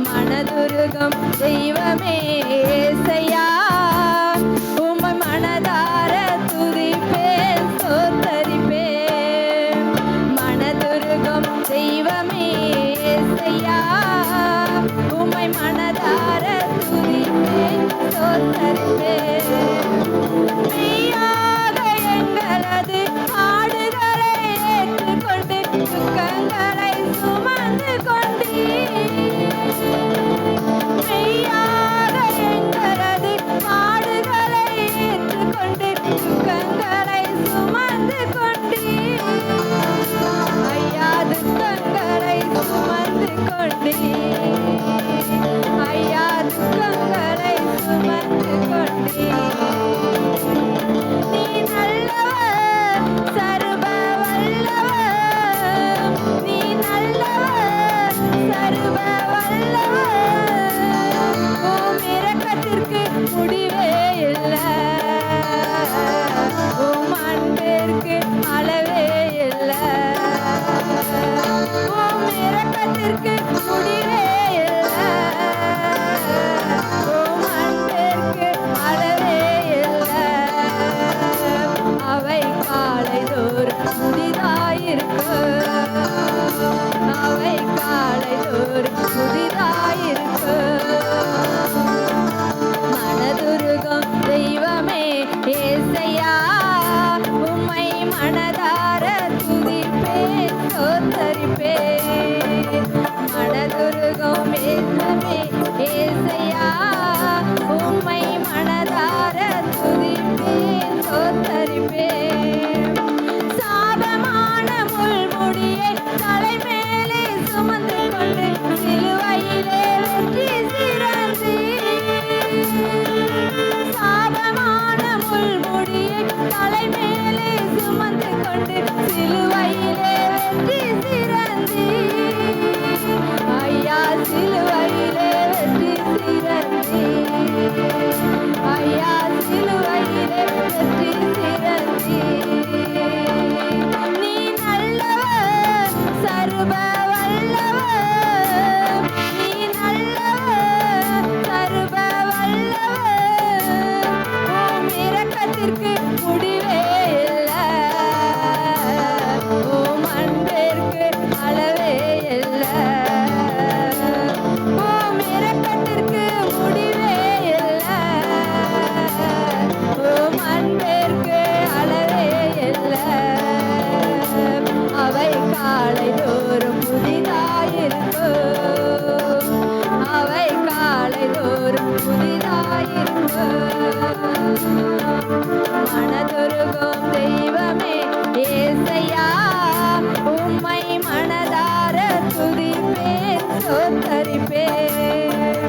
மனதுருகும் தெய்வமே ஏசையா, உம்மை மனதார துதிப்பேன் ஸ்தோத்தரிப்பேன். மனதுருகும் தெய்வமே ஏசையா, உம்மை மனதார துதிப்பேன் ஸ்தோத்தரிப்பேன். மெய்யாக எங்களது ஆடுகளை ஏற்றுக்கொண்டு துக்கங்களை சுமந்து கொண்டீர். மெய்யாக எங்களது பாடுகளை ஏற்றுக்கொண்டு துக்கங்களை சுமந்து கொண்டீர். ஐயா துக்கங்களை சுமந்து கொண்டீர். ஐயா துக்கங்களை சுமந்து கொண்டீர். நீ நல்லவர், சர்வ வல்லவர். நீ நல்லவர், சர்வ வல்லவர். உம் இரக்கத்திற்கு முடிவே இல்லை. உம் அன்பிற்கு அளவே இல்லை. உம் இரக்கத்திற்கு முடிவே இல்லை. உம் அன்பிற்கு அளவே இல்லை. அவை காலைதோறும் புதிதாயிருக்கும். அவை காலைதோறும் புதிதாயிருக்கும். மனதுருகும் தெய்வமே ஏசையா, உம்மை மனதார துதிப்பேன் ஸ்தோத்தரிப்பேன். மனதுருகும் தெய்வமே ஏசையா, உம்மை மனதார துதிப்பேன் ஸ்தோத்தரிப்பேன். சாபமான முள்முடியை தலைமேலே சுமந்து கொண்டு சிலுவையிலே வெற்றி சிறந்தீர். சாபமான முள்முடியை தலைமேலே சுமந்து கொண்டு சிலுவையிலே வெற்றி சிறந்தீர். ஐயா சிலுவையிலே வெற்றி சிறந்தீர். ஐயா சிலுவையிலே வெற்றி சிறந்தீர். நீ நல்லவர், சர்வ வல்லவர். நீ நல்லவர், சர்வ வல்லவர். உம் இரக்கத்திற்கு முடிவே இல்லை. உம் அன்பிற்கு அளவே இல்லை. உம் இரக்கத்திற்கு முடிவே இல்லை. உம் அன்பிற்கு அளவே இல்லை. அவை காலைதோறும் புதிதாயிருக்கும். அவை காலைதோறும் புதிதாயிருக்கும். மனதுருகும் தெய்வமே ஏசையா, உம்மை மனதார துதிப்பேன் ஸ்தோத்தரிப்பேன்.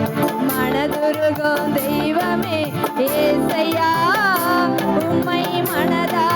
மனதுருகும் தெய்வமே ஏசையா, உம்மை மனதார